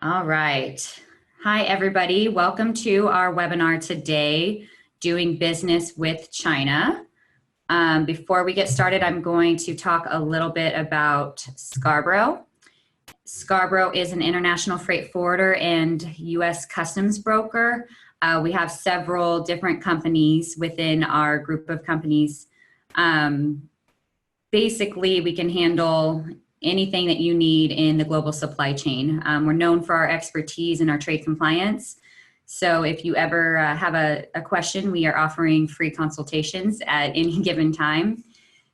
All right. Hi, everybody. Welcome to our webinar today, Doing Business with China. Before we get started, I'm going to talk a little bit about Scarbrough. Scarbrough is an international freight forwarder and U.S. customs broker. We have several different companies within our group of companies. Basically, we can handle anything that you need in the global supply chain. We're known for our expertise in our trade compliance. So if you ever have a question, we are offering free consultations at any given time.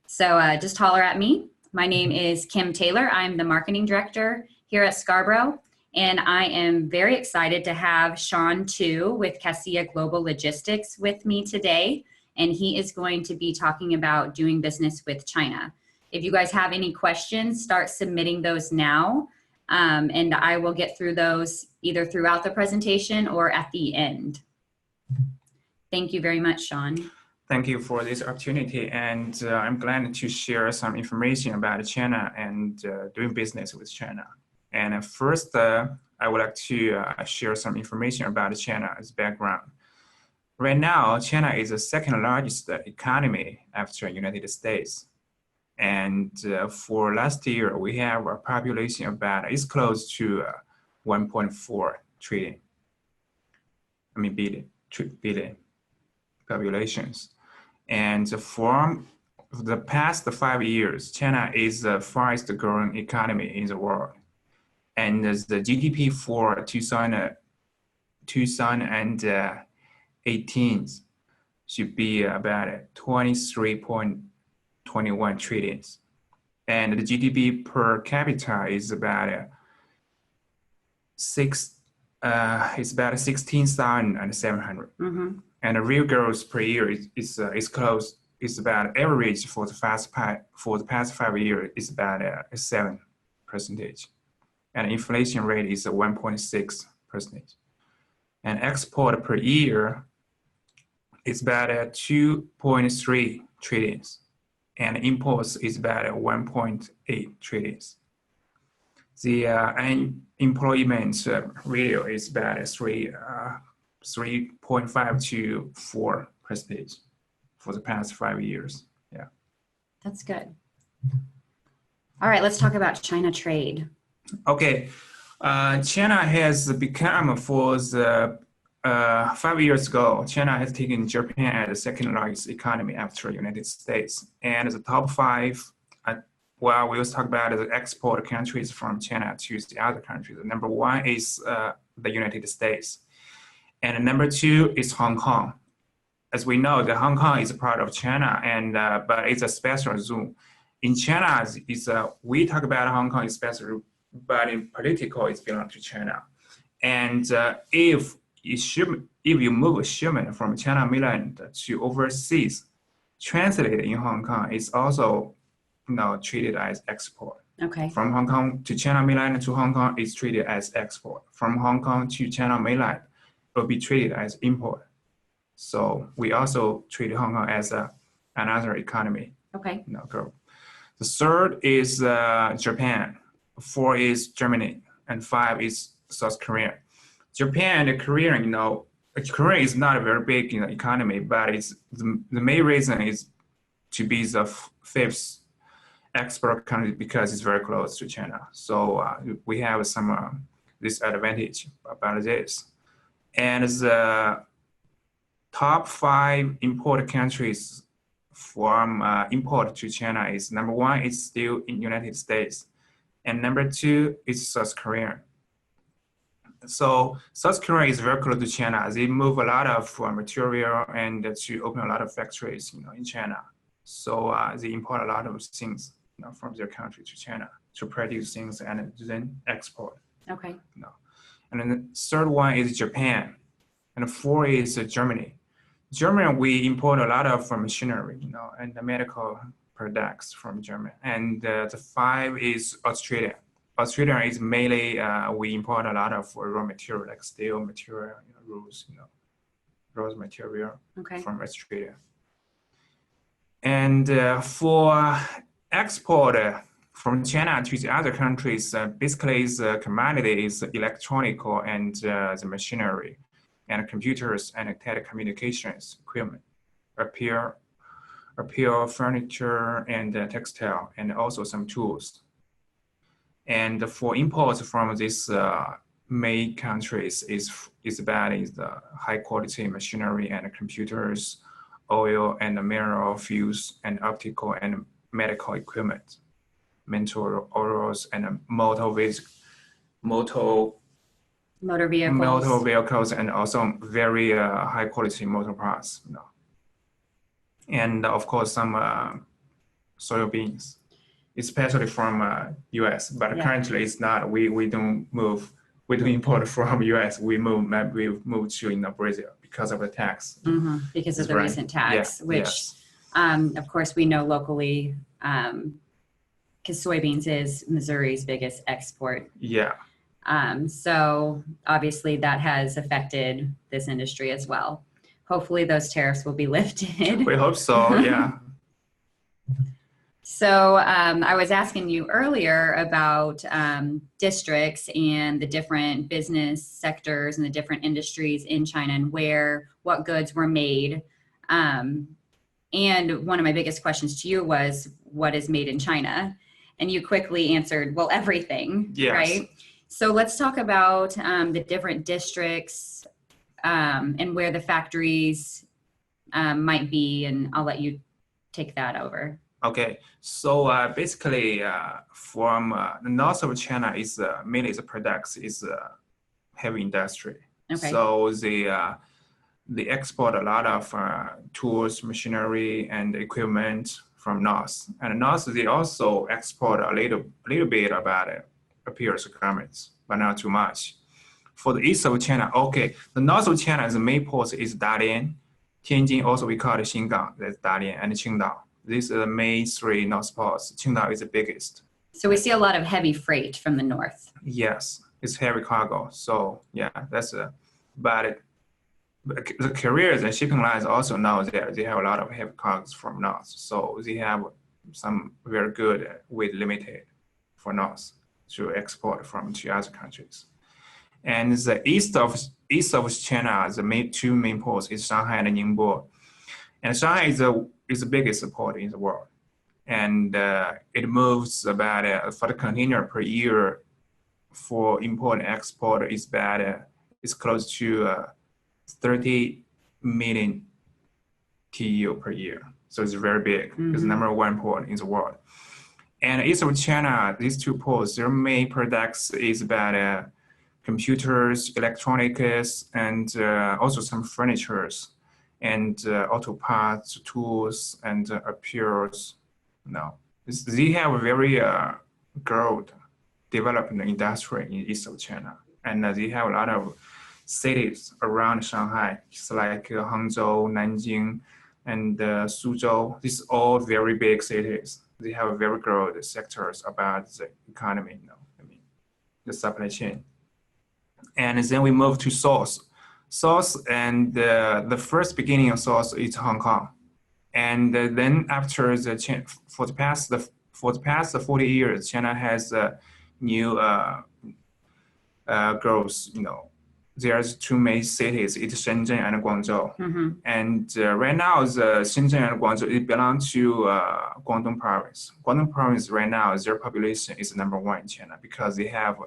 So just holler at me. My name is Kim Taylor. I'm the marketing director here at Scarbrough. And I am very excited to have Sean Tu with Cassia Global Logistics with me today. And he is going to be talking about doing business with China. If you guys have any questions, start submitting those now. And I will get through those either throughout the presentation or at the end. Thank you very much, Sean. Thank you for this opportunity. And I'm glad to share some information about China and doing business with China. And first, I would like to share some information about China as background. Right now, China is the second largest economy after the United States. And for last year, we have a population about, it's close to 1.4 trillion, billion populations. And from the past 5 years, China is the fastest growing economy in the world. And the GDP for 2018 should be about 23.21 trillion. And the GDP per capita is about 16,700. And the real growth per year is about average for the past 5 years is about 7%. And inflation rate is 1.6%. And export per year is about 2.3 trillion. And imports is about 1.8 trillion. The unemployment rate is about 3.5 to 4% for the past 5 years. Yeah. That's good. All right, let's talk about China trade. Okay. China has become, for the 5 years ago, China has taken Japan as the second largest economy after the United States. And the top 5, well, we always talk about the export countries from China to the other countries. Number 1 is the United States. And number 2 is Hong Kong. As we know, the Hong Kong is a part of China, and but it's a special zone. In China, we talk about Hong Kong is special, but in political, it belongs to China. And if you move a shipment from China mainland to overseas, translated in Hong Kong, it's also treated as export. Okay. From Hong Kong to China mainland to Hong Kong is treated as export. From Hong Kong to China mainland, it will be treated as import. So we also treat Hong Kong as another economy. Okay. Growth. The third is Japan. 4 is Germany, and 5 is South Korea. Japan and Korea, Korea is not a very big economy, but it's the main reason is to be the 5th export country because it's very close to China. So we have some disadvantage about this. And the top 5 import countries from import to China is number 1 is still in United States, and number 2 is South Korea. So South Korea is very close to China. They move a lot of material and to open a lot of factories, in China. So they import a lot of things, from their country to China to produce things and then export. Okay. And then the third one is Japan, and 4 is Germany. Germany, we import a lot of machinery, and the medical products from Germany. And the 5 is Australia. Australia is mainly, we import a lot of raw material, like steel material, raw material from Australia. And for export from China to the other countries, basically the commodity is electronic and the machinery and computers and telecommunications equipment, appear furniture and textile, and also some tools. And for imports from these main countries is about the high quality machinery and computers, oil and mineral fuels, and optical and medical equipment, mental oils and motor vehicles, and also very high quality motor parts. And of course some soybeans, especially from US, but currently it's not. We don't import from US. We move to Brazil because of the tax. Mm-hmm. Because of the recent tax, which of course we know locally, because soybeans is Missouri's biggest export. Yeah. So obviously that has affected this industry as well. Hopefully those tariffs will be lifted. We hope so, yeah. So I was asking you earlier about districts and the different business sectors and the different industries in China and what goods were made. And one of my biggest questions to you was, what is made in China? And you quickly answered, well, everything, right? So let's talk about the different districts and where the factories might be, and I'll let you take that over. Okay, so basically from the north of China is mainly the products is heavy industry. Okay. So they export a lot of tools, machinery, and equipment from north. And north they also export a little bit about appearance garments, but not too much. For the east of China, okay, the north of China, the main ports is Dalian, Tianjin, also we call it Xingang, that's Dalian, and Qingdao. These are the main three north ports. Qingdao is the biggest. So we see a lot of heavy freight from the north. Yes, it's heavy cargo. So yeah, that's but the carriers and shipping lines also know that they have a lot of heavy cargoes from north. So they have some very good weight limited for north to export to other countries. And the east of China, the two main ports is Shanghai and Ningbo. And Shanghai is the biggest port in the world. And it moves about, for the container per year for import and export is about, it's close to 30 million TEU per year. So it's very big. Mm-hmm. It's the number one port in the world. And east of China, these two ports, their main products is about computers, electronics, and also some furnitures, and auto parts, tools, and appears. They have a very growth development industry in east of China, and they have a lot of cities around Shanghai. It's like Hangzhou, Nanjing, and Suzhou. These are all very big cities. They have very growth sectors about the economy. The supply chain. And then we move to south. And the first beginning of south is Hong Kong. And then after for the past 40 years, China has new growth. There's two main cities. It's Shenzhen and Guangzhou. Mm-hmm. And right now, the Shenzhen and Guangzhou, it belong to Guangdong province. Guangdong province right now, their population is number one in China because they have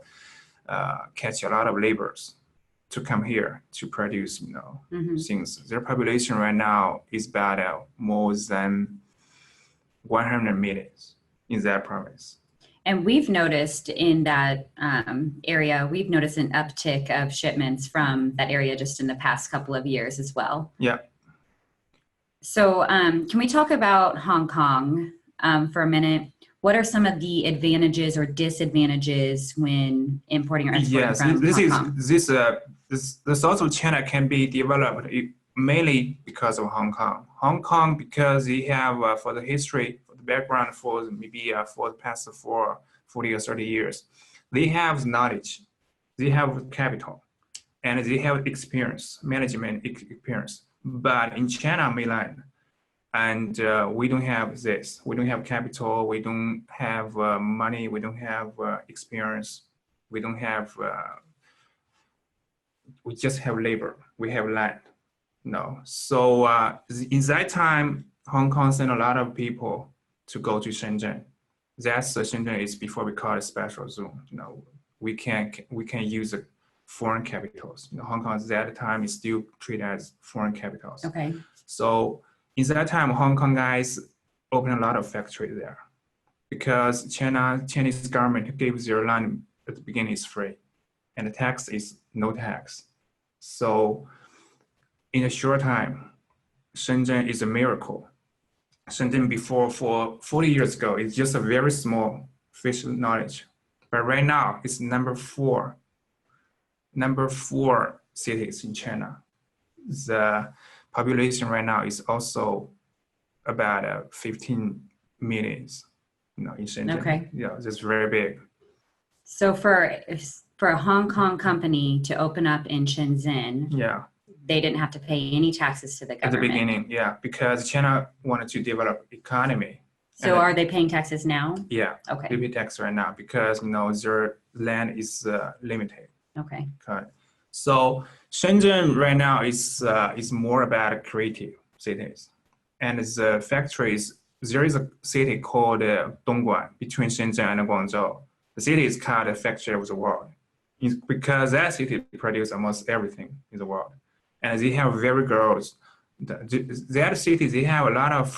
catch a lot of laborers to come here to produce, mm-hmm. things. Their population right now is about more than 100 million in that province. And we've noticed in that area, we've noticed an uptick of shipments from that area just in the past couple of years as well. Yeah. So can we talk about Hong Kong for a minute? What are some of the advantages or disadvantages when importing or exporting from Hong Kong? The south of China can be developed mainly because of Hong Kong. Hong Kong, because they have for the history, for the background for maybe for the past 40 or 30 years, they have knowledge, they have capital, and they have experience, management experience. But in China mainland, And we don't have this. We don't have capital. We don't have money. We don't have experience. We don't have, we just have labor. We have land. No. So in that time, Hong Kong sent a lot of people to go to Shenzhen. That's Shenzhen is before we call it special zone. We can use foreign capitals. Hong Kong at that time is still treated as foreign capitals. Okay. So in that time, Hong Kong guys opened a lot of factories there because Chinese government gave their land at the beginning is free, and the tax is no tax. So in a short time, Shenzhen is a miracle. Shenzhen before, for 40 years ago, it's just a very small fish knowledge. But right now, it's number four cities in China. The population right now is also about 15 millions, in Shenzhen. Okay. Yeah, that's very big. So for a Hong Kong company to open up in Shenzhen, Yeah. they didn't have to pay any taxes to the government. At the beginning, yeah, because China wanted to develop economy. So are they paying taxes now? Yeah. Okay. They pay tax right now because their land is limited. Okay. Okay. So Shenzhen right now is more about creative cities, and the factories. There is a city called Dongguan between Shenzhen and Guangzhou. The city is called the factory of the world because that city produces almost everything in the world, and they have very girls. The other cities they have a lot of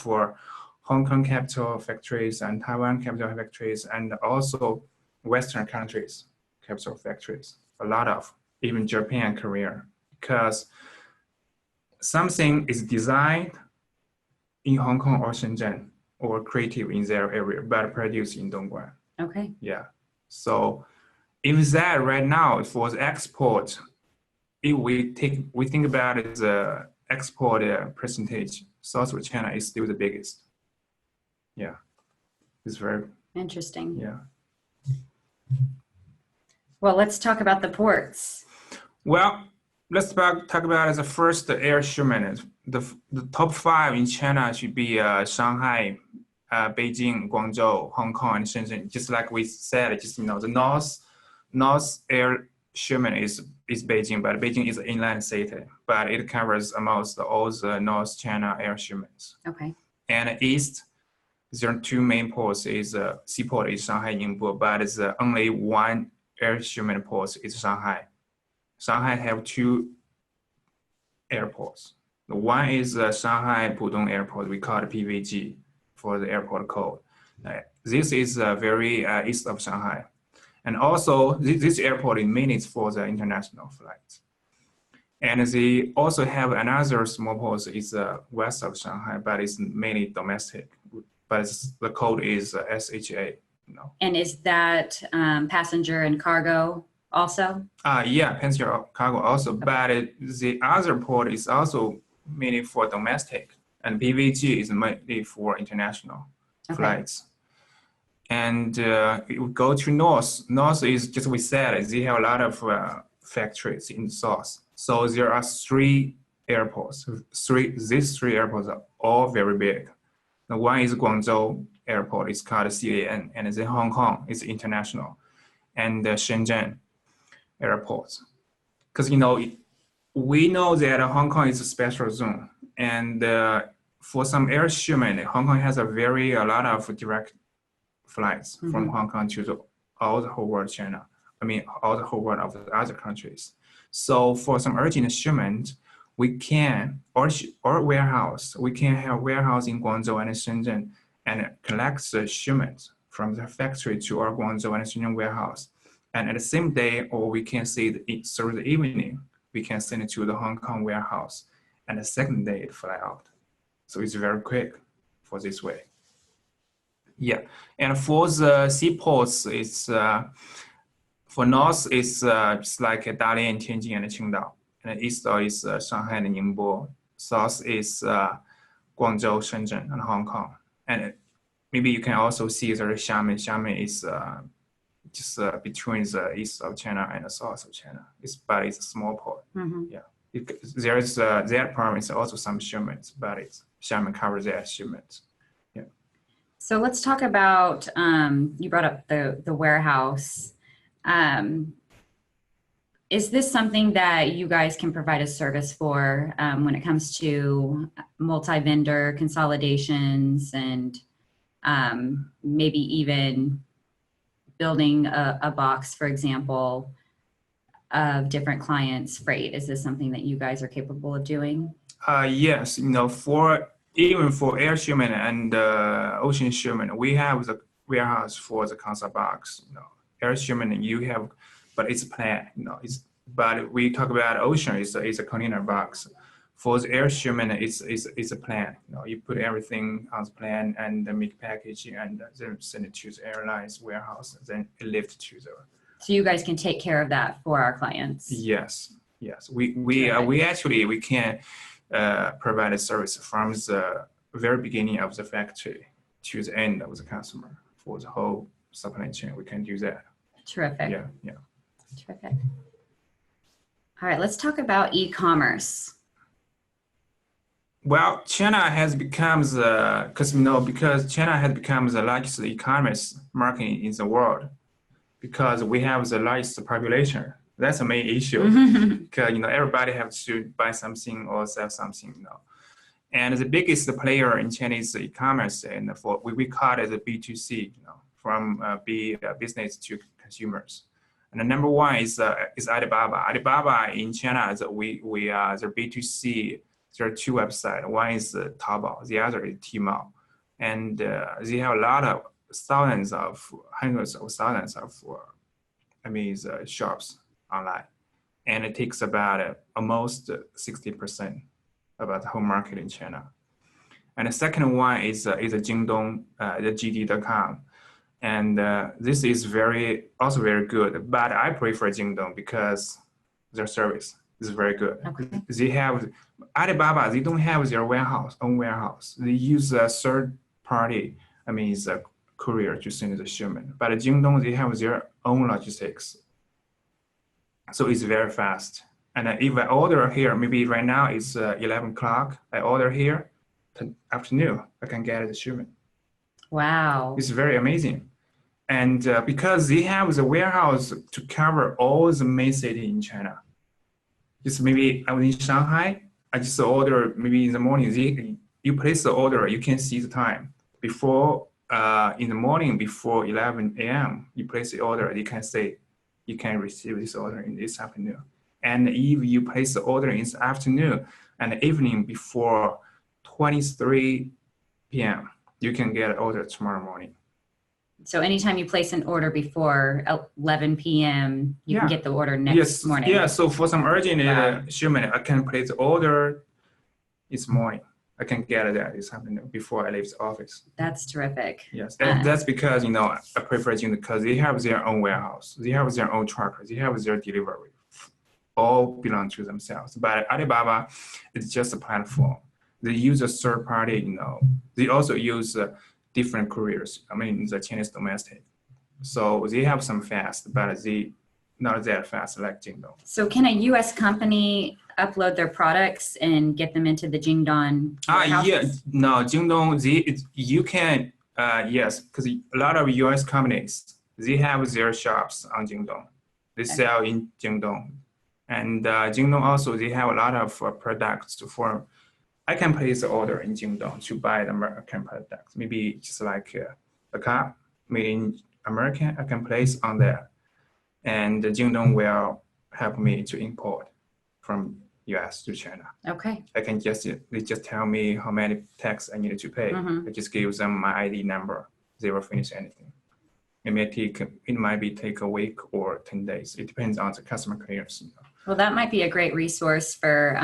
Hong Kong capital factories and Taiwan capital factories, and also Western countries capital factories. A lot of even Japan and Korea, because something is designed in Hong Kong or Shenzhen or creative in their area, but produced in Dongguan. Okay. Yeah. So if that right now for the export, if we think about it, the export percentage, South of China is still the biggest. Yeah. It's very interesting. Yeah. Well, let's talk about the ports. Well, let's talk about the first air shipment. The top 5 in China should be Shanghai, Beijing, Guangzhou, Hong Kong, and Shenzhen. Just like we said, just the north air shipment is Beijing, but Beijing is an inland city, but it covers almost all the North China air shipments. Okay. And east, there are 2 main ports. Seaport is Shanghai, Ningbo, but it's only one air shipment port is Shanghai. Shanghai have 2 airports. One is Shanghai Pudong Airport. We call it PVG for the airport code. This is very east of Shanghai. And also, this airport is mainly for the international flights. And they also have another small port is west of Shanghai, but it's mainly domestic. But the code is SHA. And is that passenger and cargo also? Yeah, passenger cargo also, okay. But the other port is also mainly for domestic, and PVG is mainly for international flights. And it would go to north. North is just we said they have a lot of factories in the south. So there are 3 airports. These 3 airports are all very big. The one is Guangzhou Airport. It's called CAN, and then Hong Kong is international, and Shenzhen airports. Because we know that Hong Kong is a special zone, and for some air shipment, Hong Kong has a lot of direct flights from Hong Kong to all the whole world China. I mean, all the whole world of the other countries. So for some urgent shipment, we can, or warehouse, we can have warehouse in Guangzhou and Shenzhen and collect the shipment from the factory to our Guangzhou and Shenzhen warehouse. And at the same day, or we can see it through the evening, we can send it to the Hong Kong warehouse. And the second day it fly out. So it's very quick for this way. Yeah, and for the seaports, it's for north, it's like Dalian, Tianjin, and Qingdao. And east is Shanghai and Ningbo. South is Guangzhou, Shenzhen, and Hong Kong. And maybe you can also see the Xiamen. Xiamen is just between the east of China and the south of China. But it's a small port. Mm-hmm. Yeah, There's that promise also some shipments, but Xiamen covers that shipments. Yeah. So let's talk about, you brought up the warehouse. Is this something that you guys can provide a service for when it comes to multi-vendor consolidations and maybe even building a box, for example, of different clients' freight? Is this something that you guys are capable of doing? Yes, even for air shipment and ocean shipment, we have the warehouse for the console box. Air shipment you have, but it's planned. But we talk about ocean, it's a container box. For the air shipment, it's a plan. You put everything on the plan and then make packaging and then send it to the airlines warehouse, then it lifts to the. So you guys can take care of that for our clients. Yes. We can provide a service from the very beginning of the factory to the end of the customer for the whole supply chain. We can do that. Terrific. Yeah. Terrific. All right, let's talk about e-commerce. Well, China has become because China has become the largest e-commerce market in the world because we have the largest population. That's the main issue because everybody has to buy something or sell something. And the biggest player in Chinese e-commerce, and we call it the B2C, from business to consumers. And the number one is Alibaba. Alibaba in China we are the B2C. There are two websites. One is Taobao, the other is Tmall, and they have a lot of hundreds of thousands of shops online, and it takes about almost 60% about the whole market in China. And the second one is Jingdong, the JD.com, and this is also very good. But I prefer Jingdong because their service is very good. Okay. They have Alibaba. They don't have their own warehouse. They use a third party. It's a courier to send the shipment. But Jingdong, they have their own logistics. So it's very fast. And if I order here, maybe right now it's 11 o'clock. I order here, afternoon, I can get the shipment. Wow. It's very amazing. And because they have the warehouse to cover all the main city in China. Just maybe I was in Shanghai, I just order maybe in the morning. You place the order, you can see the time. Before, in the morning, before 11 a.m., you place the order, you can say, you can receive this order in this afternoon. And if you place the order in the afternoon and evening before 23 p.m., you can get an order tomorrow morning. So anytime you place an order before 11 p.m., you can get the order next morning. Yeah, so for some urgent shipment, I can place the order this morning. I can get it this afternoon before I leave the office. That's terrific. Yes, that's because, I prefer Jingdong because they have their own warehouse. They have their own truckers. They have their delivery. All belong to themselves. But Alibaba is just a platform. They use a third party, They also use different couriers. The Chinese domestic. So they have some fast, but they not that fast like Jingdong. So can a U.S. company upload their products and get them into the Jingdong warehouse? Yeah, no, Jingdong, you can, yes, because a lot of U.S. companies, they have their shops on Jingdong. They sell in Jingdong. And Jingdong also, they have a lot of products I can place the order in Jingdong to buy the American products. Maybe just like a car made in America, I can place on there. And Jingdong will help me to import from US to China. Okay. They just tell me how many tax I need to pay. I just give them my ID number. They will finish anything. It might take a week or 10 days. It depends on the customer clearance. Well, that might be a great resource for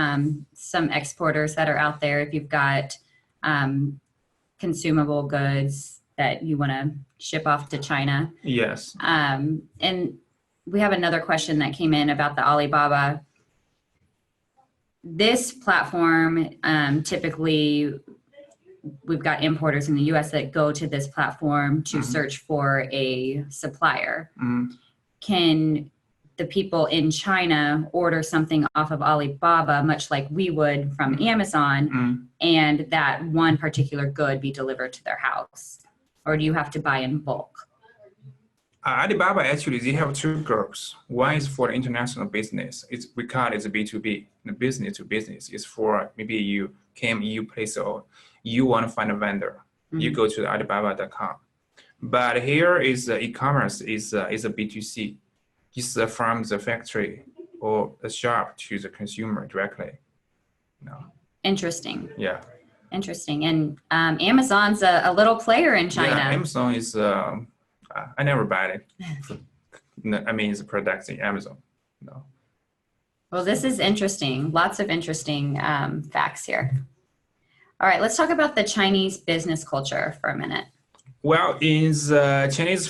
some exporters that are out there. If you've got consumable goods that you want to ship off to China. Yes. And we have another question that came in about the Alibaba. This platform, typically, we've got importers in the U.S. that go to this platform to search for a supplier. Can the people in China order something off of Alibaba, much like we would from Amazon, and that one particular good be delivered to their house? Or do you have to buy in bulk? Alibaba actually, they have two groups. One is for international business. We call it B2B. The business to business is for maybe you place or you want to find a vendor. You go to the Alibaba.com. But here is e-commerce is a B2C. It's from the factory or the shop to the consumer directly. No. Interesting. Yeah. Interesting. And Amazon's a little player in China. Yeah, Amazon is, I never buy it. No, I mean, it's a product in Amazon. No. Well, this is interesting. Lots of interesting facts here. All right, let's talk about the Chinese business culture for a minute. Well, in the Chinese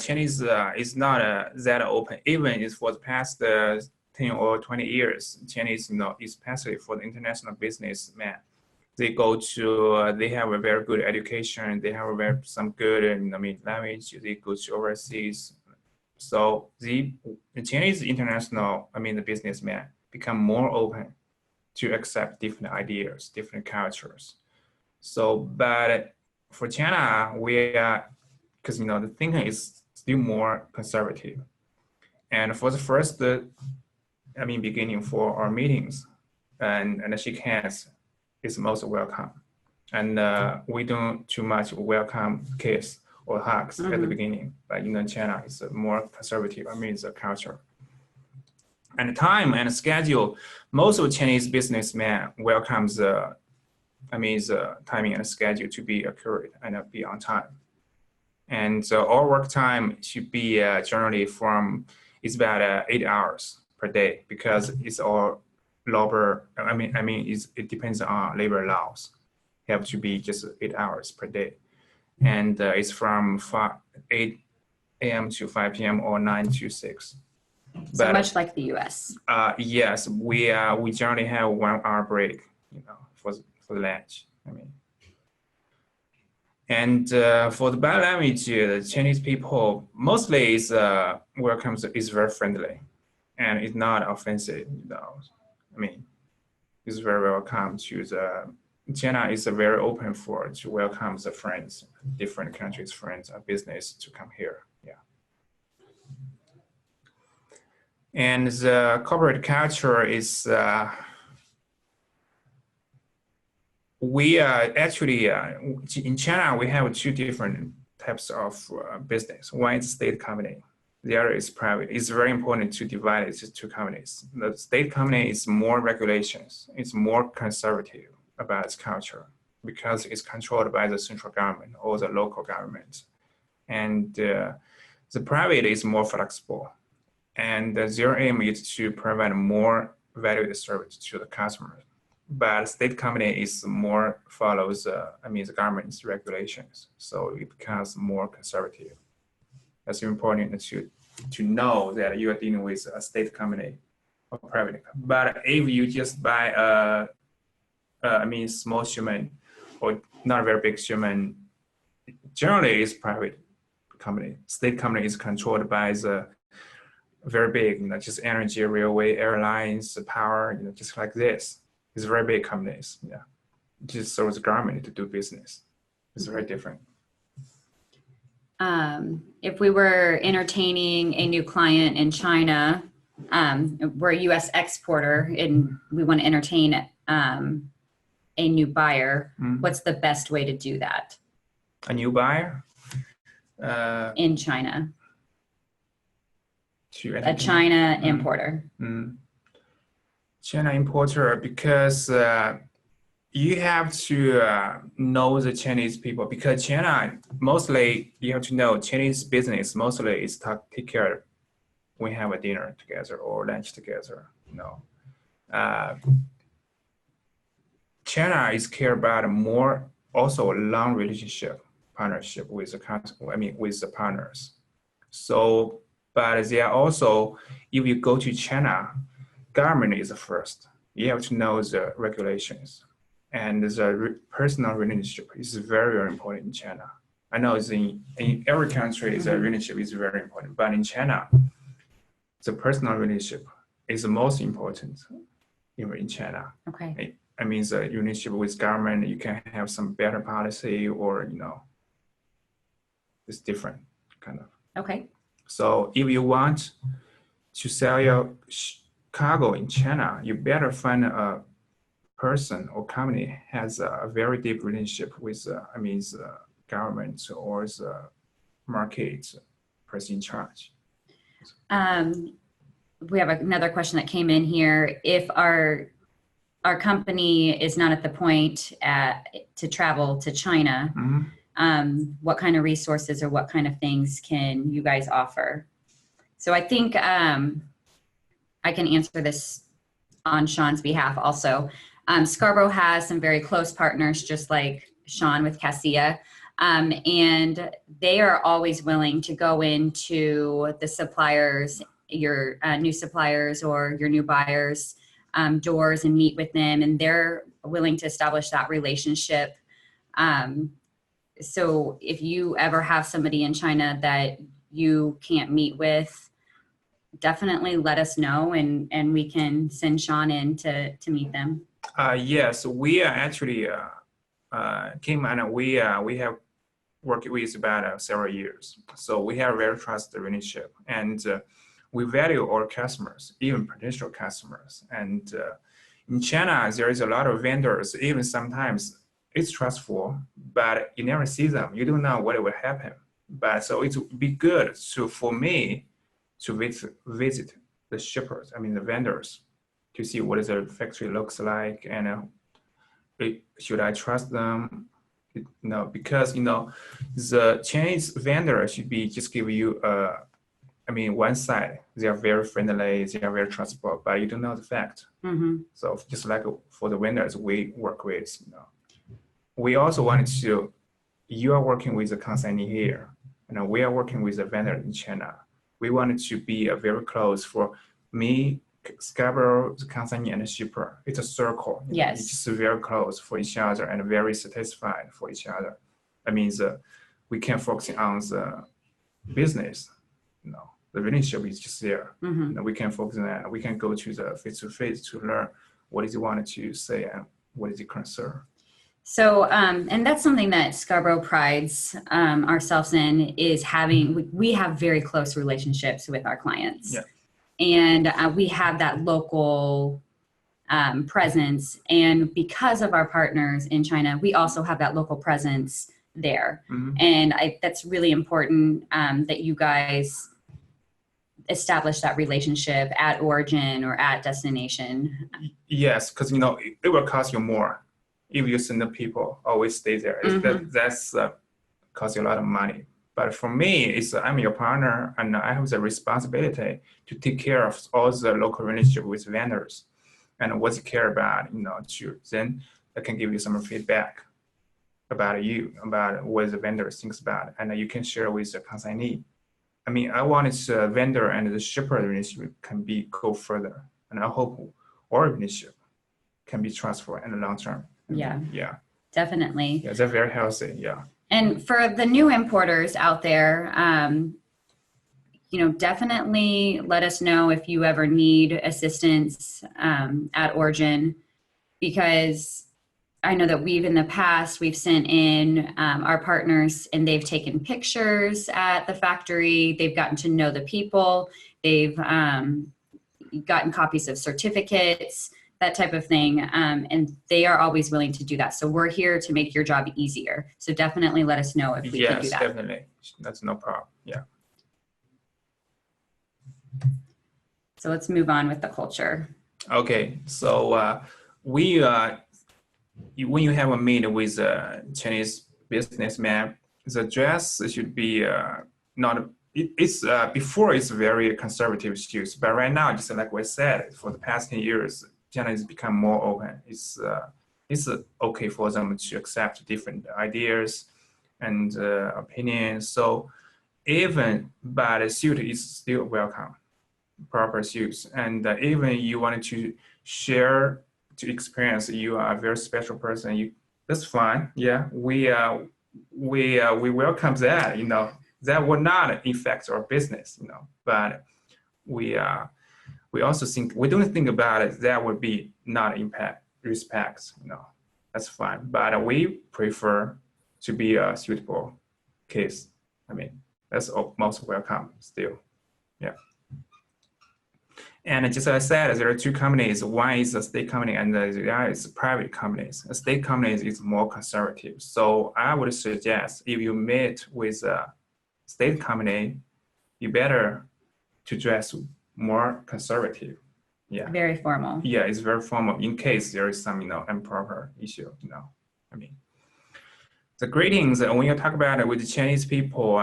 Chinese is not that open. Even it's for the past 10 or 20 years, Chinese, especially for the international businessmen, they go to, they have a very good education. They have some good, language. They go to overseas. So the Chinese international, the businessmen become more open to accept different ideas, different cultures. So, but for China, we are, because the thinking is still more conservative. And for the first, beginning for our meetings, and shake hands is most welcome. And we don't too much welcome kiss or hugs at the beginning. But China is more conservative. It's a culture. And time and schedule, most of Chinese businessmen welcomes the timing and schedule to be accurate and be on time. And our work time should be generally it's about 8 hours per day, because it's all labor. It depends on labor laws. It have to be just 8 hours per day, and it's from 8 a.m. to 5 p.m. or 9 to 6. So much like the U.S. Yes, we generally have 1 hour break, for the lunch. And for the body language, the Chinese people mostly is is very friendly, and it's not offensive. It's very welcome to the. China is very open to welcome the friends, different countries' friends or business to come here. Yeah. And the corporate culture is. We actually, in China, we have two different types of business. One is state company. The other is private. It's very important to divide it into two companies. The state company is more regulations. It's more conservative about its culture because it's controlled by the central government or the local government. And the private is more flexible. And their aim is to provide more valued service to the customers. But state company is more follows, the government's regulations. So it becomes more conservative. That's important to know that you are dealing with a state company or private company. But if you just buy small shipment or not very big shipment, generally it's private company. State company is controlled by the very big, just energy, railway, airlines, power, just like this. It's very big companies, yeah. Just so the government to do business. It's very different. If we were entertaining a new client in China, we're a U.S. exporter and we want to entertain a new buyer, what's the best way to do that? A new buyer? In China. A China importer. China importer, because you have to know the Chinese people, because China, mostly you have to know Chinese business mostly is take care we have a dinner together or lunch together. China is care about more also a long relationship partnership with with the partners. So, but they are also, if you go to China, government is the first. You have to know the regulations, and the personal relationship is very, very important in China. I know it's in every country, the relationship is very important, but in China, the personal relationship is the most important in China. Okay. I mean, the relationship with government, you can have some better policy, or it's different kind of. Okay. So if you want to sell your cargo in China, you better find a person or company has a very deep relationship with, the government or the market person in charge. We have another question that came in here. If our company is not at the point to travel to China, what kind of resources or what kind of things can you guys offer? So I think I can answer this on Sean's behalf also. Scarbrough has some very close partners, just like Sean with Cassia. And they are always willing to go into the suppliers, your new suppliers or your new buyers' doors and meet with them. And they're willing to establish that relationship. So if you ever have somebody in China that you can't meet with, definitely let us know, and we can send Sean in to meet them. Yes, we are actually Kim, and we have worked with about several years. So we have a very trusted relationship, and we value our customers, even potential customers. And in China, there is a lot of vendors. Even sometimes it's trustful, but you never see them. You don't know what will happen. But so it would be good for me to visit the shippers, the vendors, to see what the factory looks like, and should I trust them? Because the Chinese vendor should be just give you one side. They are very friendly, they are very trustable, but you don't know the fact. Mm-hmm. So just like for the vendors we work with, we also wanted to. You are working with a consignee here, and we are working with a vendor in China. We wanted to be very close for me, Scarbrough, the consignee, and the shipper. It's a circle. Yes. It's just very close for each other and very satisfied for each other. That means we can focus on the business. The relationship is just there. Mm-hmm. We can focus on that. We can go to the face-to-face to learn what is he wanted to say and what is the concern. So, and that's something that Scarbrough prides ourselves in, is we have very close relationships with our clients. Yeah. And we have that local presence. And because of our partners in China, we also have that local presence there. Mm-hmm. And that's really important that you guys establish that relationship at origin or at destination. Yes, because it will cost you more if you send the people always stay there. Mm-hmm. That's cost you a lot of money. But for me, I'm your partner, and I have the responsibility to take care of all the local relationship with vendors and what you care about. Then I can give you some feedback about you, about what the vendor thinks about, and you can share with the consignee. I wanted the vendor and the shipper relationship can go further, and I hope our relationship can be trustful in the long term. Yeah. Yeah. Definitely. Yeah, they're very healthy. Yeah. And for the new importers out there, definitely let us know if you ever need assistance at origin, because I know that in the past, we've sent in our partners and they've taken pictures at the factory. They've gotten to know the people. They've gotten copies of certificates, that type of thing. And they are always willing to do that. So we're here to make your job easier. So definitely let us know if we can do that. Yes, definitely. That's no problem. Yeah. So let's move on with the culture. Okay. So when you have a meeting with a Chinese businessman, the dress should be before it's very conservative shoes, but right now, just like we said, for the past 10 years, China has become more open. It's okay for them to accept different ideas and opinions. So but a suit is still welcome, proper suits. And even you wanted to share to experience, you are a very special person. That's fine. Yeah, we welcome that. That will not affect our business. But we also think we don't think about it. That would be not impact respects. That's fine. But we prefer to be a suitable case. I mean, that's most welcome still. Yeah. And just as I said, there are two companies. One is a state company and the other is private companies. A state company is more conservative. So I would suggest if you meet with a state company, you better to dress more conservative. Yeah. Very formal. Yeah, it's very formal in case there is some, improper issue, I mean, the greetings, when you talk about it with the Chinese people,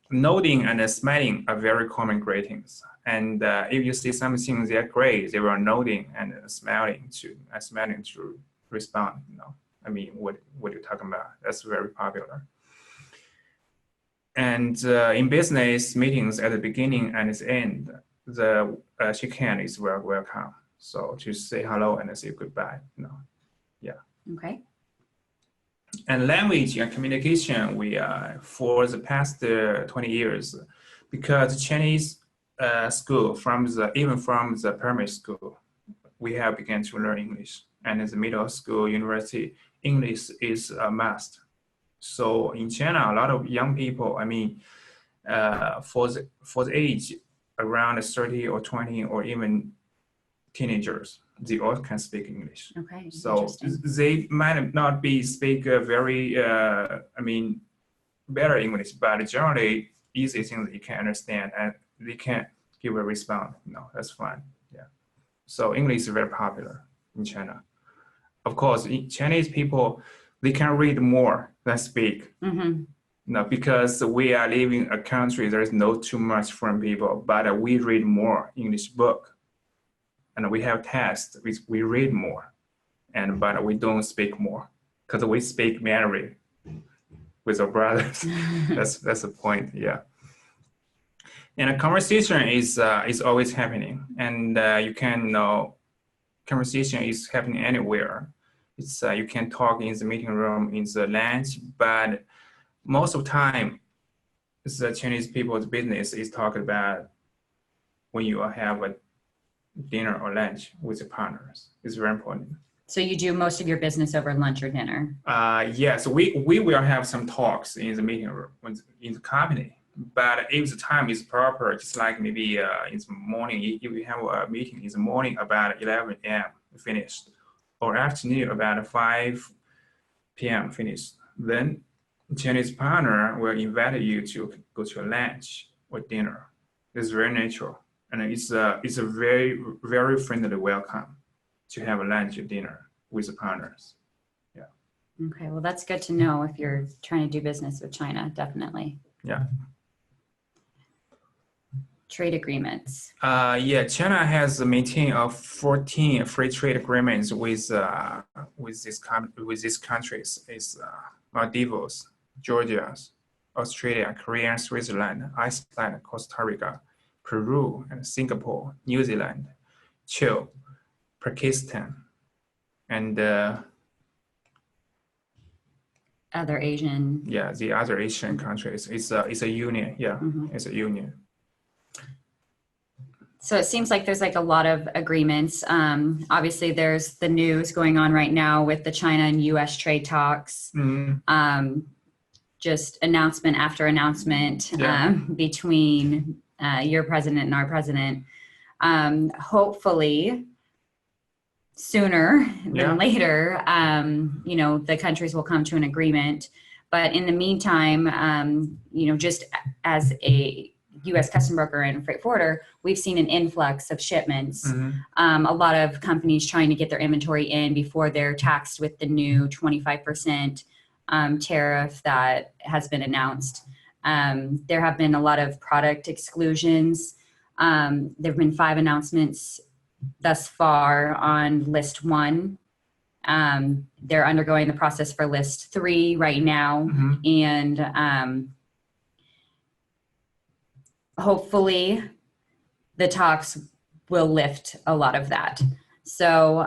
nodding and smiling are very common greetings. And if you see something they're great, they were nodding and smiling to respond. I mean, what you're talking about? That's very popular. And in business meetings at the beginning and at the end, the shake hand is very welcome. So to say hello and say goodbye. Yeah. Okay. And language and communication, we for the past 20 years, because Chinese school even from the primary school, we have begun to learn English, and in the middle school, university, English is a must. So in China, a lot of young people, I mean, for the age around 30 or 20 or even teenagers, they all can speak English. Okay. So they might not be speak very, better English, but generally easy things that you can understand and they can give a response. That's fine. Yeah. So English is very popular in China. Of course, Chinese people, they can read more than speak. Mm-hmm. Because we are living in a country, there is no too much foreign people, but we read more English book. And we have tests, we read more, but we don't speak more because we speak Mandarin with our brothers. That's the point, yeah. And a conversation is always happening, and you can conversation is happening anywhere. It's you can talk in the meeting room, in the lunch, but most of the time, the Chinese people's business is talking about when you have a dinner or lunch with your partners. It's very important. So you do most of your business over lunch or dinner? Yes, we will have some talks in the meeting room, in the company. But if the time is proper, just like maybe in the morning, if we have a meeting in the morning about 11 a.m. finished, or afternoon about 5 p.m. finished, then Chinese partner will invite you to go to lunch or dinner. It's very natural. And it's a very, very friendly welcome to have a lunch or dinner with the partners. Yeah. Okay, well, that's good to know if you're trying to do business with China, definitely. Yeah. Trade agreements. Yeah, China has maintained 14 free trade agreements with these countries. It's Maldives, Georgia, Australia, Korea, Switzerland, Iceland, Costa Rica, Peru, and Singapore, New Zealand, Chile, Pakistan, and other Asian. Yeah, the other Asian countries. It's a union. Yeah, mm-hmm. It's a union. So it seems like there's like a lot of agreements. Obviously, there's the news going on right now with the China and U.S. trade talks. Mm-hmm. Just announcement after announcement between your president and our president. Hopefully, sooner than later, the countries will come to an agreement. But in the meantime, just as a U.S. custom broker and freight forwarder, we've seen an influx of shipments. Mm-hmm. A lot of companies trying to get their inventory in before they're taxed with the new 25% tariff that has been announced. There have been a lot of product exclusions. There have been 5 announcements thus far on list 1. They're undergoing the process for list 3 right now. Mm-hmm. And hopefully the talks will lift a lot of that. So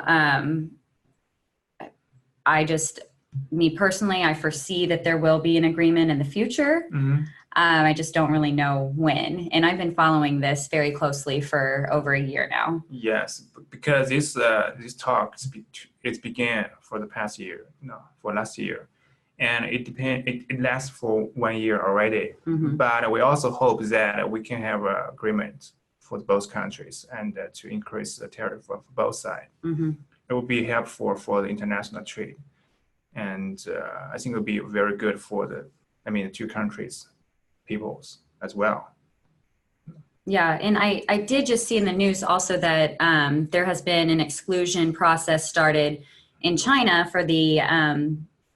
me personally, I foresee that there will be an agreement in the future. I just don't really know when. And I've been following this very closely for over a year now. Yes, because this talks it began for the past year, for last year, and it lasts for 1 year already. But we also hope that we can have an agreement for both countries and to increase the tariff for both sides. It will be helpful for the international trade, and I think it will be very good for the two countries, peoples as well. Yeah, and I did just see in the news also that there has been an exclusion process started in China for the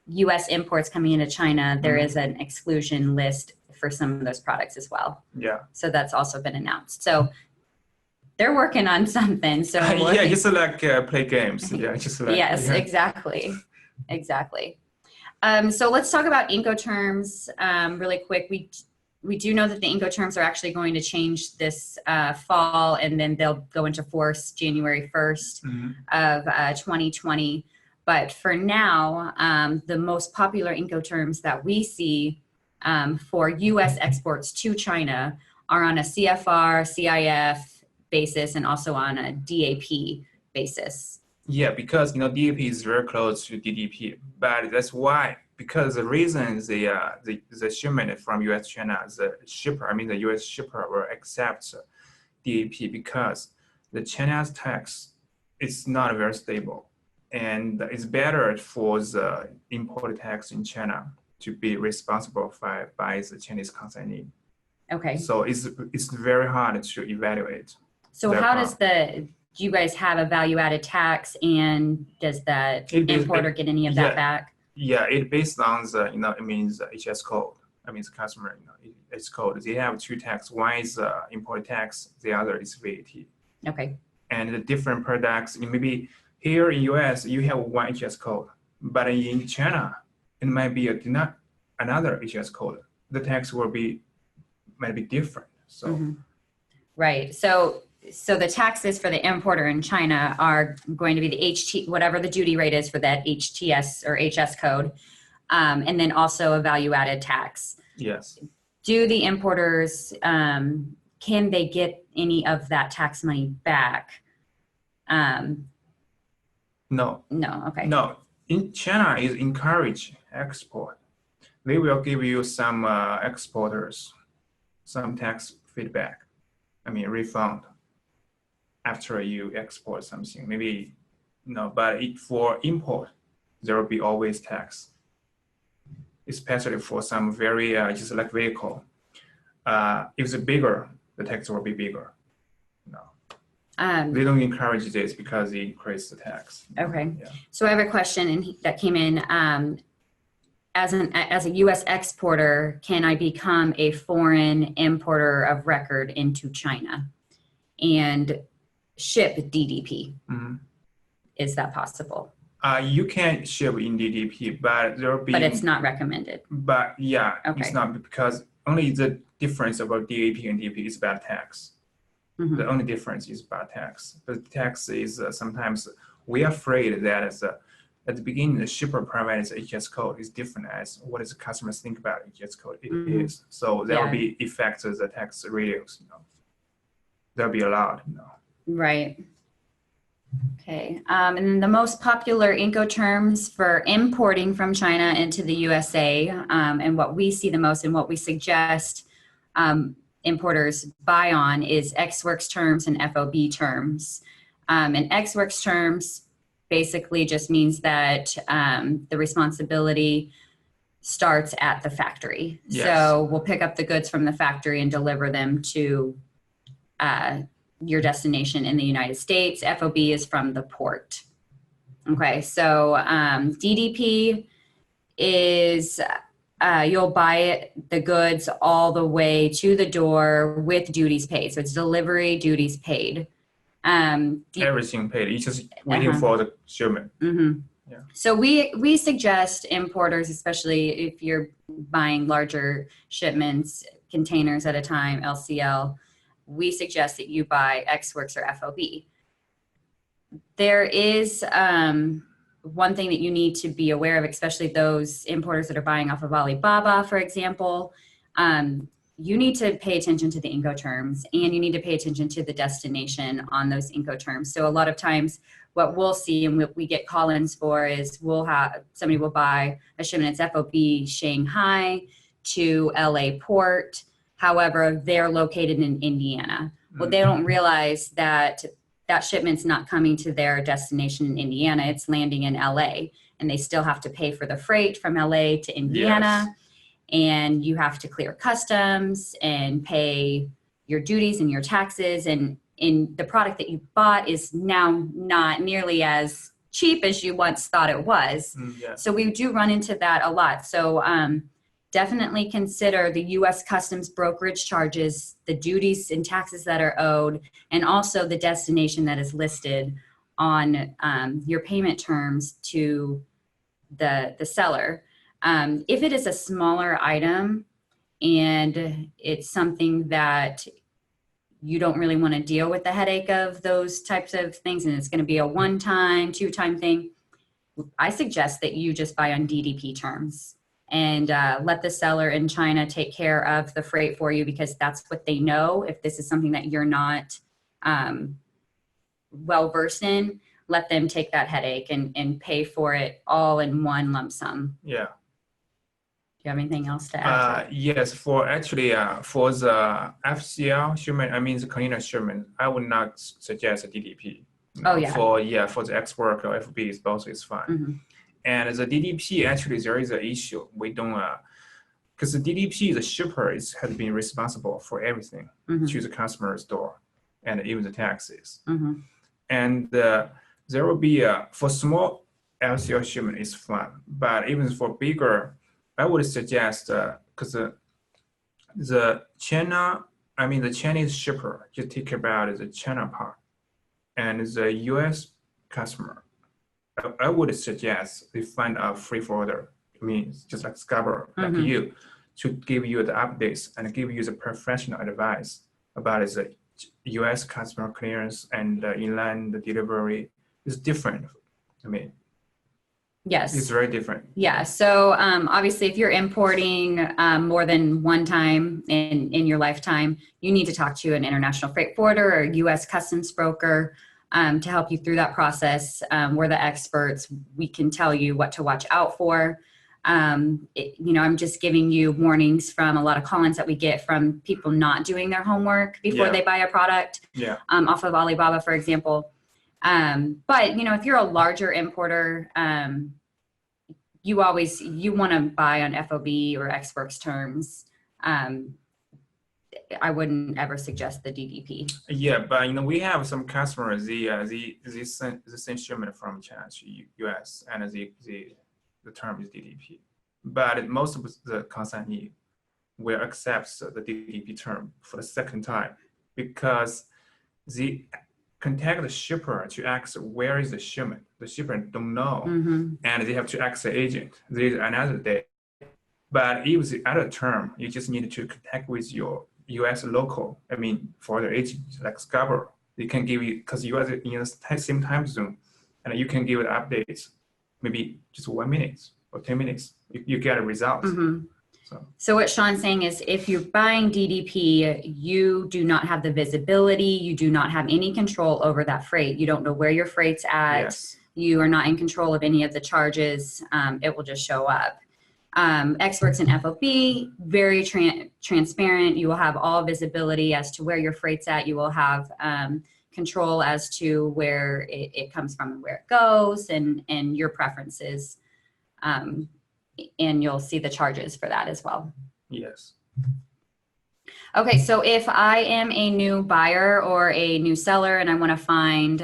U.S. imports coming into China. There is an exclusion list for some of those products as well. Yeah. So that's also been announced. So they're working on something. So yeah, just like play games. Yeah, just like yes, yeah. exactly. So let's talk about Incoterms really quick. We do know that the Incoterms are actually going to change this fall, and then they'll go into force January 1st of 2020. But for now, the most popular Incoterms that we see for U.S. exports to China are on a CFR, CIF basis, and also on a DAP basis. Yeah, because DAP is very close to DDP, but that's why. Because the reason the shipment from U.S. China, the U.S. shipper will accept DAP because the China's tax is not very stable, and it's better for the import tax in China to be responsible by the Chinese consignee. Okay. So it's very hard to evaluate. So how does do you guys have a value-added tax, and does that importer get any of that back? Yeah, it based on the HS code. The customer HS code. They have two tax. One is import tax. The other is VAT. Okay. And the different products. Maybe here in US you have one HS code, but in China it might be another HS code. The tax might be different. So. Right. So the taxes for the importer in China are going to be the whatever the duty rate is for that HTS or HS code, and then also a value-added tax. Yes. Do the importers, can they get any of that tax money back? No. No. Okay. No. In China is encourage export. They will give you some exporters some tax feedback. Refund. After you export something, maybe but for import, there will be always tax, especially for some very just like vehicle. If it's bigger, the tax will be bigger. They don't encourage this because they increase the tax. Okay. Yeah. So I have a question that came in. As a U.S. exporter, can I become a foreign importer of record into China and ship DDP? Is that possible? You can ship in DDP, but there will be. But it's not recommended. But yeah, okay. It's not, because only the difference about DAP and DP is about tax. The only difference is about tax. The tax is sometimes we are afraid that at the beginning the shipper provides HS code is different as what does the customers think about HS code it is. So there will be effects of the tax radios. There'll be a lot. Right. Okay. And then the most popular Incoterms for importing from China into the USA, and what we see the most and what we suggest importers buy on is ex-works terms and FOB terms. And ex-works terms basically just means that the responsibility starts at the factory. Yes. So we'll pick up the goods from the factory and deliver them to your destination in the United States. FOB is from the port. Okay, so DDP is you'll buy the goods all the way to the door with duties paid. So it's delivery, duties paid. Everything paid. It's just waiting for the shipment. Yeah. So we suggest importers, especially if you're buying larger shipments, containers at a time, LCL, we suggest that you buy ex-works or FOB. There is, one thing that you need to be aware of, especially those importers that are buying off of Alibaba, for example, you need to pay attention to the Incoterms, and you need to pay attention to the destination on those Incoterms. So a lot of times what we'll see and what we get call-ins for is somebody will buy a shipment that's FOB Shanghai to LA port. However, they're located in Indiana. Well, they don't realize that that shipment's not coming to their destination in Indiana. It's landing in LA, and they still have to pay for the freight from LA to Indiana. Yes. And you have to clear customs and pay your duties and your taxes. And in the product that you bought is now not nearly as cheap as you once thought it was. Yes. So we do run into that a lot. So definitely consider the U.S. customs brokerage charges, the duties and taxes that are owed, and also the destination that is listed on your payment terms to the seller. If it is a smaller item and it's something that you don't really want to deal with the headache of those types of things, and it's going to be a one-time, two-time thing, I suggest that you just buy on DDP terms and let the seller in China take care of the freight for you, because that's what they know. If this is something that you're not well-versed in, let them take that headache and pay for it all in one lump sum. Yeah. Do you have anything else to add? Yes, for the FCL shipment, I mean the container shipment, I would not suggest a DDP. Oh, yeah. For the export or FB is both is fine. Mm-hmm. And the DDP, actually there is an issue. We don't because the DDP, the shipper has been responsible for everything to the customer's door and even the taxes. And there will be for small LCL shipment is fine, but even for bigger, I would suggest because the Chinese shipper just take about the China part, and the U.S. customer, I would suggest they find a free forwarder. I mean, just like Scarbrough, like you, to give you the updates and give you the professional advice about the U.S. customer clearance and inland delivery is different. I mean, yes, it's very different. Yeah. So obviously, if you're importing more than one time in your lifetime, you need to talk to an international freight forwarder or U.S. customs broker to help you through that process. We're the experts. We can tell you what to watch out for. I'm just giving you warnings from a lot of call-ins that we get from people not doing their homework before they buy a product off of Alibaba, for example. But, if you're a larger importer, you want to buy on FOB or exports terms. I wouldn't ever suggest the DDP. Yeah, but we have some customers. They send shipment from China to US, and the term is DDP. But most of the consignee will accept the DDP term for the second time because they contact the shipper to ask where is the shipment. The shipper don't know, and they have to ask the agent. There is another day. But if the other term, you just need to contact with your U.S. local. I mean, for the agent like Scarbrough, they can give you, because you are in the same time zone, and you can give it updates, maybe just 1 minute or 10 minutes. You get a result. So what Sean's saying is, if you're buying DDP, you do not have the visibility. You do not have any control over that freight. You don't know where your freight's at. Yes. You are not in control of any of the charges. It will just show up. Experts in FOB, very transparent. You will have all visibility as to where your freight's at. You will have control as to where it comes from and where it goes, and your preferences. And you'll see the charges for that as well. Yes. Okay, so if I am a new buyer or a new seller and I want to find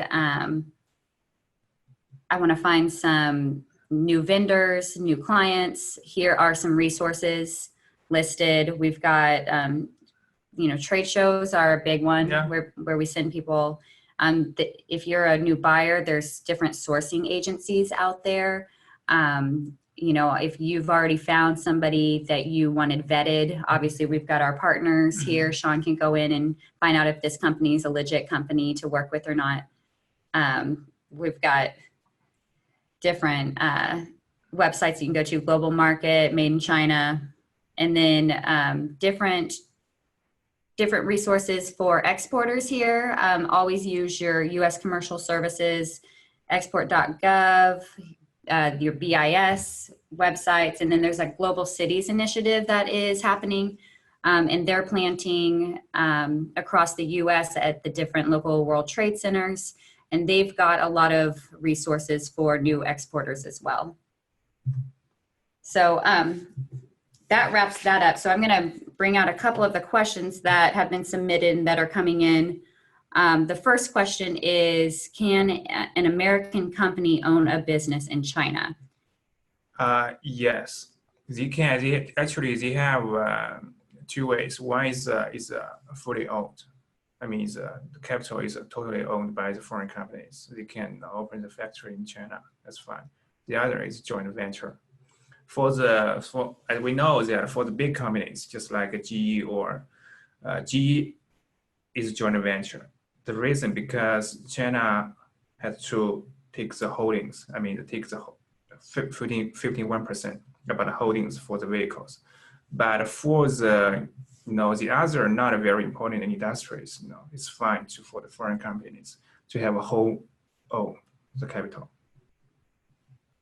some new vendors, new clients, here are some resources listed. We've got, trade shows are a big one where we send people. If you're a new buyer, there's different sourcing agencies out there. If you've already found somebody that you wanted vetted, obviously we've got our partners here. Sean can go in and find out if this company is a legit company to work with or not. We've got different websites you can go to: Global Market, Made in China, and then different resources for exporters here. Always use your U.S. Commercial Services, export.gov, your BIS websites, and then there's a Global Cities initiative that is happening, and they're planting across the U.S. at the different local World Trade Centers, and they've got a lot of resources for new exporters as well. So that wraps that up. So I'm going to bring out a couple of the questions that have been submitted and that are coming in. The first question is, can an American company own a business in China? Yes, they can. They have two ways. One is fully owned. I mean, the capital is totally owned by the foreign companies. They can open the factory in China. That's fine. The other is joint venture. As we know that for the big companies, just like a GE or GE is joint venture. The reason because China had to take the holdings. I mean, it takes the 51% about the holdings for the vehicles. But for the the other not very important industries, it's fine for the foreign companies to have a whole the capital.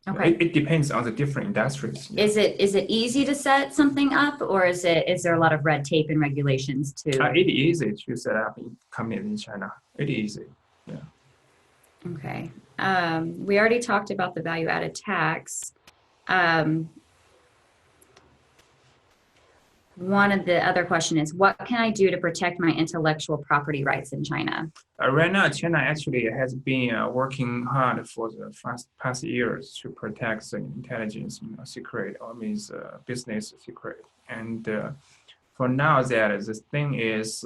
Okay. It depends on the different industries. Is it easy to set something up, or is there a lot of red tape and regulations too? It is easy to set up companies in China. It is easy. Yeah. Okay. We already talked about the value-added tax. One of the other question is, what can I do to protect my intellectual property rights in China? Right now, China actually has been working hard for the past years to protect the intelligence secret, or means business secret. And for now, that the thing is,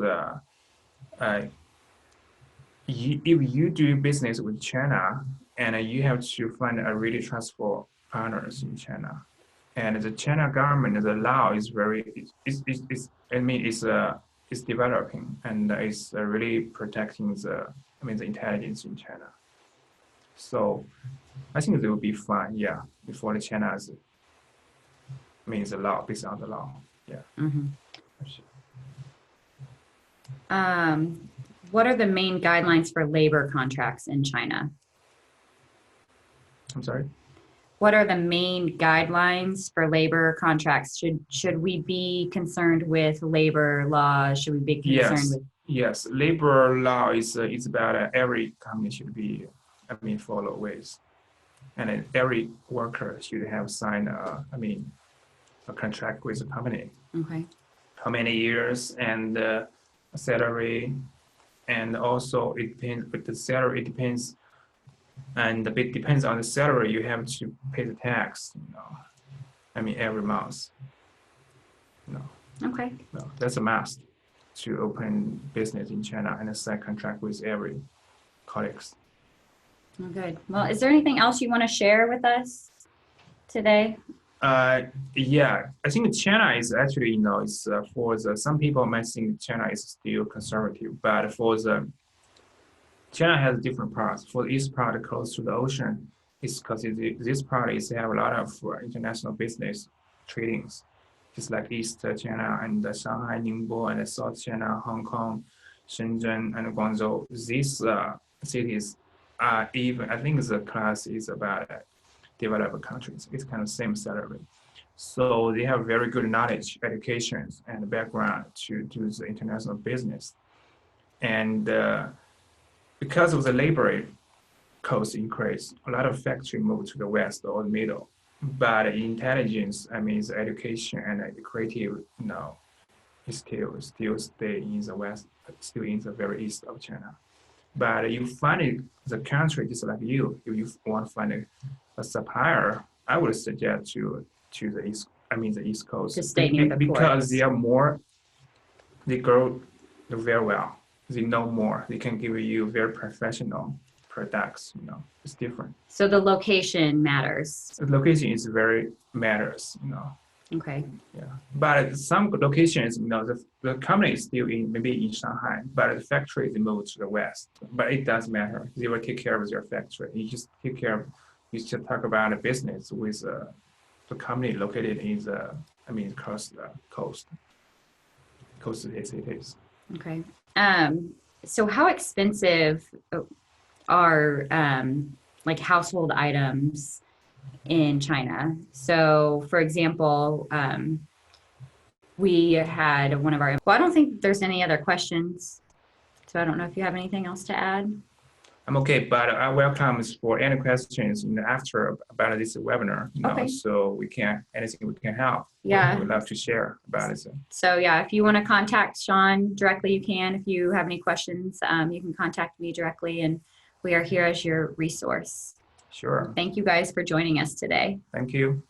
if you do business with China, and you have to find a really trustful partners in China. And the China government, the law is is developing, and is really protecting the intelligence in China. So I think they will be fine, yeah, before the China's the law, based on the law, yeah. Mm-hmm. What are the main guidelines for labor contracts in China? I'm sorry? What are the main guidelines for labor contracts? Should we be concerned with labor law? Should we be concerned with? Yes, labor law is about every company should be follow with, and every worker should have signed a contract with the company. Okay. How many years and salary, and also it depends. But the salary it depends. And it depends on the salary, you have to pay the tax, every month. Okay. No, that's a must to open business in China and sign contract with every colleagues. Oh, good. Well, is there anything else you want to share with us today? Yeah, I think China is actually, it's for some people might think China is still conservative, but for China has different parts. For the east part close to the ocean, it's because this part is have a lot of international business tradings, just like East China and Shanghai, Ningbo, and South China, Hong Kong, Shenzhen, and Guangzhou. These cities are even, I think the class is about developed countries. It's kind of same salary. So they have very good knowledge, education, and background to do the international business. And because of the labor cost increase, a lot of factory moved to the west or the middle. But intelligence, the education and the creative, it still stay in the west, still in the very east of China. But you find the country just like you, if you want to find a supplier, I would suggest to the east. The East Coast. To stay near the because ports. they grow very well. They know more. They can give you very professional products. It's different. So the location matters. The location is very matters. Okay. Yeah, but some locations, the company is still maybe in Shanghai, but the factory is moved to the west. But it does matter. They will take care of their factory. You just take care of you should talk about a business with the company located in across the coast cities. Okay. So how expensive are like household items in China? So for example, we had one of our, well, I don't think there's any other questions. So I don't know if you have anything else to add. I'm okay, but I welcome for any questions after about this webinar. Okay. So anything we can help. Yeah. We'd love to share about it. So yeah, if you want to contact Sean directly, you can. If you have any questions, you can contact me directly, and we are here as your resource. Sure. Thank you guys for joining us today. Thank you.